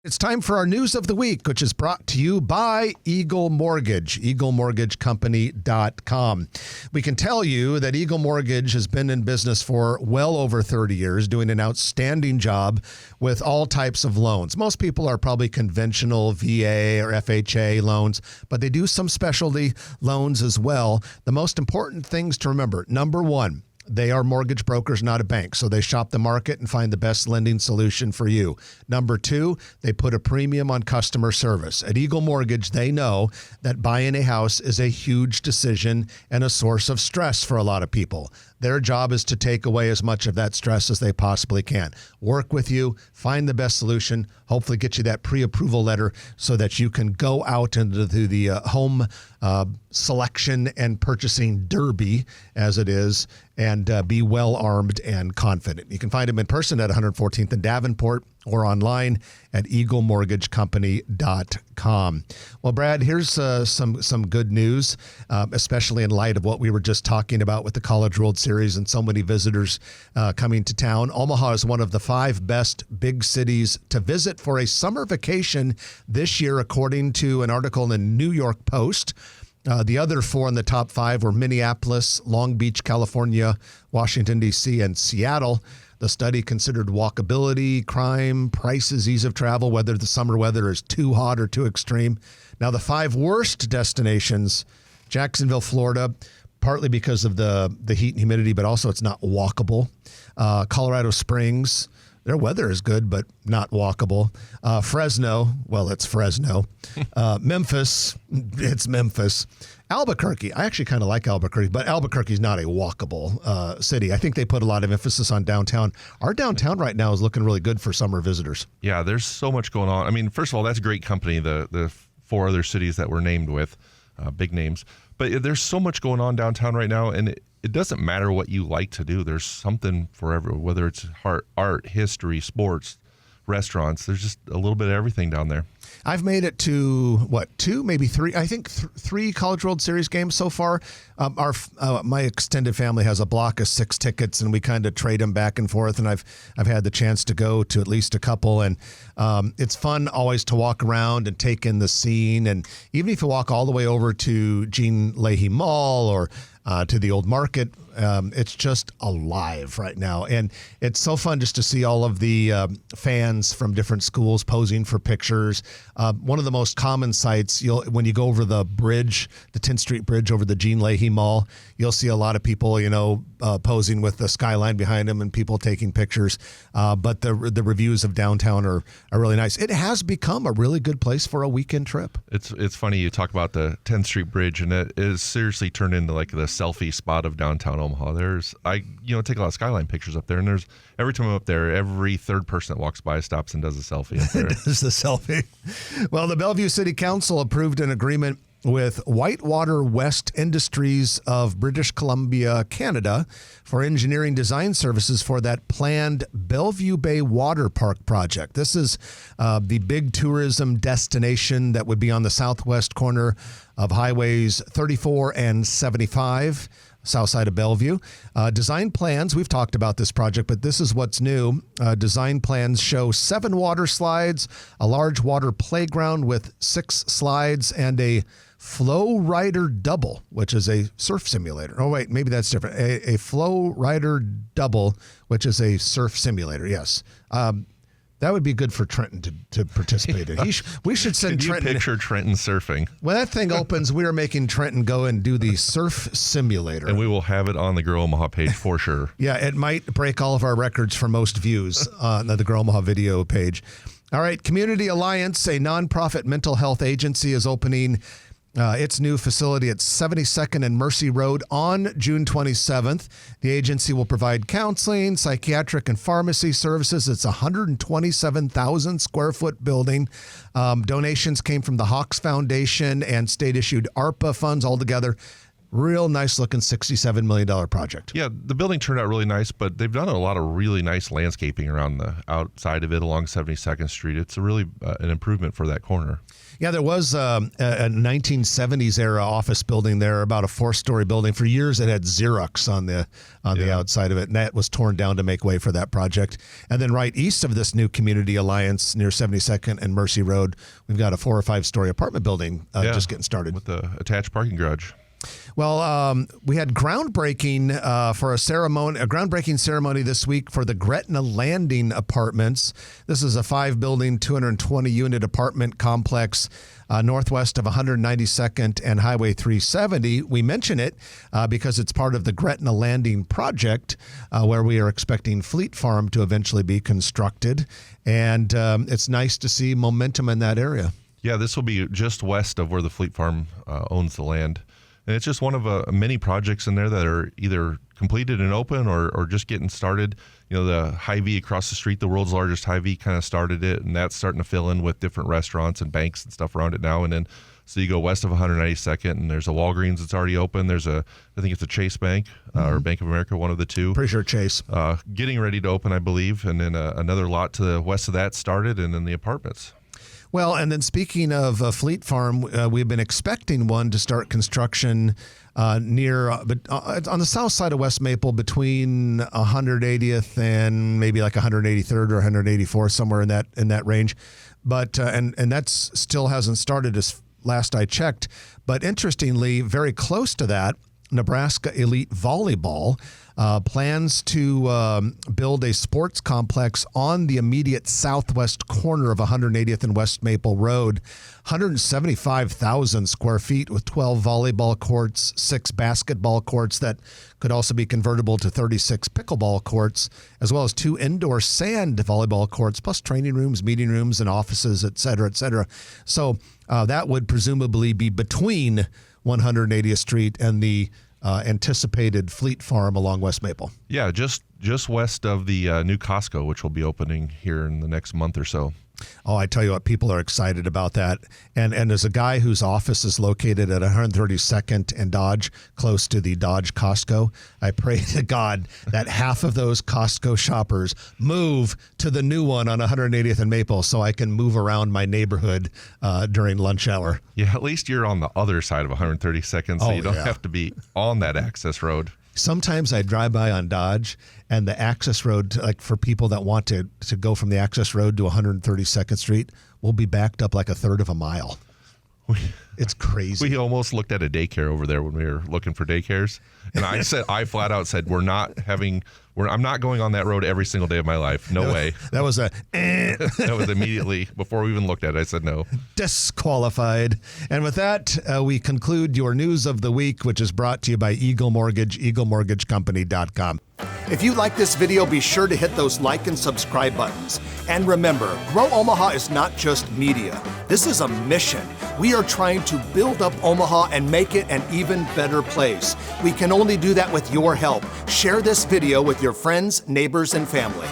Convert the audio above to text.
It's time for our news of the week, which is brought to you by Eagle Mortgage, eaglemortgagecompany.com. We can tell you that Eagle Mortgage has been in business for well over 30 years, doing an outstanding job with all types of loans. Most people are probably conventional VA or FHA loans, but they do some specialty loans as well. The most important things to remember, number one, they are mortgage brokers, not a bank, so they shop the market and find the best lending solution for you. Number two, they put a premium on customer service. At Eagle Mortgage, they know that buying a house is a huge decision and a source of stress for a lot of people. Their job is to take away as much of that stress as they possibly can. Work with you, find the best solution, hopefully get you that pre-approval letter so that you can go out into the home selection and purchasing derby, as it is, and be well-armed and confident. You can find them in person at 114th and Davenport or online at eaglemortgagecompany.com. Well, Brad, here's some good news, especially in light of what we were just talking about with the College World Series and so many visitors coming to town. Omaha is one of the 5 best big cities to visit for a summer vacation this year, according to an article in the New York Post. The other 4 in the top 5 were Minneapolis, Long Beach, California, Washington, D.C., and Seattle. The study considered walkability, crime, prices, ease of travel, whether the summer weather is too hot or too extreme. Now, the 5 worst destinations, Jacksonville, Florida, partly because of the heat and humidity, but also it's not walkable. Colorado Springs, their weather is good, but not walkable. Fresno, well, it's Fresno. Memphis, it's Memphis. Albuquerque, I actually kind of like Albuquerque, but Albuquerque is not a walkable city. I think they put a lot of emphasis on downtown. Our downtown right now is looking really good for summer visitors. Yeah, there's so much going on. I mean, first of all, that's great company, the 4 other cities that were named with, big names. But there's so much going on downtown right now, and it doesn't matter what you like to do. There's something for everyone, whether it's art, history, sports, restaurants. There's just a little bit of everything down there. I've made it to, 2, maybe 3, I think 3 College World Series games so far. My extended family has a block of 6 tickets, and we kind of trade them back and forth, and I've had the chance to go to at least a couple, and it's fun always to walk around and take in the scene, and even if you walk all the way over to Jean Leahy Mall or to the old market, it's just alive right now. And it's so fun just to see all of the fans from different schools posing for pictures. One of the most common sights, when you go over the bridge, the 10th Street Bridge over the Jean Leahy Mall, you'll see a lot of people, posing with the skyline behind them and people taking pictures. But the reviews of downtown are really nice. It has become a really good place for a weekend trip. It's funny you talk about the 10th Street Bridge, and it is seriously turned into like the selfie spot of downtown Omaha. I take a lot of skyline pictures up there, and there's every time I'm up there, every third person that walks by stops and does a selfie up there. Does the selfie. Well, the Bellevue City Council approved an agreement with Whitewater West Industries of British Columbia, Canada, for engineering design services for that planned Bellevue Bay Water Park project. This is the big tourism destination that would be on the southwest corner of highways 34 and 75, south side of Bellevue. Design plans, we've talked about this project, but this is what's new. Design plans show 7 water slides, a large water playground with 6 slides, and a Flow Rider Double, which is a surf simulator. Oh, wait, maybe that's different. A Flow Rider Double, which is a surf simulator, yes. That would be good for Trenton to participate in. We should send Trenton. Can you picture Trenton surfing? When that thing opens, we are making Trenton go and do the surf simulator. And we will have it on the Grow Omaha page for sure. Yeah, it might break all of our records for most views on the Grow Omaha video page. All right, Community Alliance, a nonprofit mental health agency, is opening its new facility at 72nd and Mercy Road on June 27th. The agency will provide counseling, psychiatric, and pharmacy services. It's a 127,000 square foot building. Donations came from the Hawks Foundation and state-issued ARPA funds altogether. Real nice looking $67 million project. Yeah, the building turned out really nice, but they've done a lot of really nice landscaping around the outside of it along 72nd Street. It's a really an improvement for that corner. Yeah, there was a 1970s era office building there, about a 4-story building. For years, it had Xerox on the outside of it, and that was torn down to make way for that project. And then right east of this new community alliance near 72nd and Mercy Road, we've got a 4 or 5-story apartment building just getting started. With the attached parking garage. Well, we had groundbreaking for a groundbreaking ceremony this week for the Gretna Landing Apartments. This is a 5-building, 220-unit apartment complex northwest of 192nd and Highway 370. We mention it because it's part of the Gretna Landing project, where we are expecting Fleet Farm to eventually be constructed. And it's nice to see momentum in that area. Yeah, this will be just west of where the Fleet Farm owns the land. And it's just one of many projects in there that are either completed and open or just getting started. You know, the Hy-Vee across the street, the world's largest Hy-Vee, kind of started it, and that's starting to fill in with different restaurants and banks and stuff around it now. And then, so you go west of 192nd, and there's a Walgreens that's already open. There's I think it's a Chase Bank or Bank of America, one of the two. Pretty sure Chase. Getting ready to open, I believe. And then another lot to the west of that started, and then the apartments. Well, and then speaking of Fleet Farm, we've been expecting one to start construction near, on the south side of West Maple between 180th and maybe like 183rd or 184th, somewhere in that range. But and that still hasn't started as last I checked. But interestingly, very close to that, Nebraska Elite Volleyball plans to build a sports complex on the immediate southwest corner of 180th and West Maple Road, 175,000 square feet with 12 volleyball courts, 6 basketball courts that could also be convertible to 36 pickleball courts, as well as 2 indoor sand volleyball courts, plus training rooms, meeting rooms, and offices, et cetera, et cetera. So that would presumably be between 180th Street and the anticipated Fleet Farm along West Maple. Yeah, just west of the new Costco, which will be opening here in the next month or so. Oh, I tell you what, people are excited about that. And as a guy whose office is located at 132nd and Dodge, close to the Dodge Costco, I pray to God that half of those Costco shoppers move to the new one on 180th and Maple so I can move around my neighborhood during lunch hour. Yeah, at least you're on the other side of 132nd, so you don't have to be on that access road. Sometimes I drive by on Dodge, and the access road, like for people that want to go from the access road to 132nd Street, will be backed up like a third of a mile. It's crazy. We almost looked at a daycare over there when we were looking for daycares, and I flat out said, I'm not going on that road every single day of my life. No way. That was that was immediately before we even looked at it. I said no. Disqualified. And with that, we conclude your news of the week, which is brought to you by Eagle Mortgage, EagleMortgageCompany.com. If you like this video, be sure to hit those like and subscribe buttons. And remember, Grow Omaha is not just media. This is a mission. We are trying to build up Omaha and make it an even better place. We can only do that with your help. Share this video with your friends, neighbors, and family.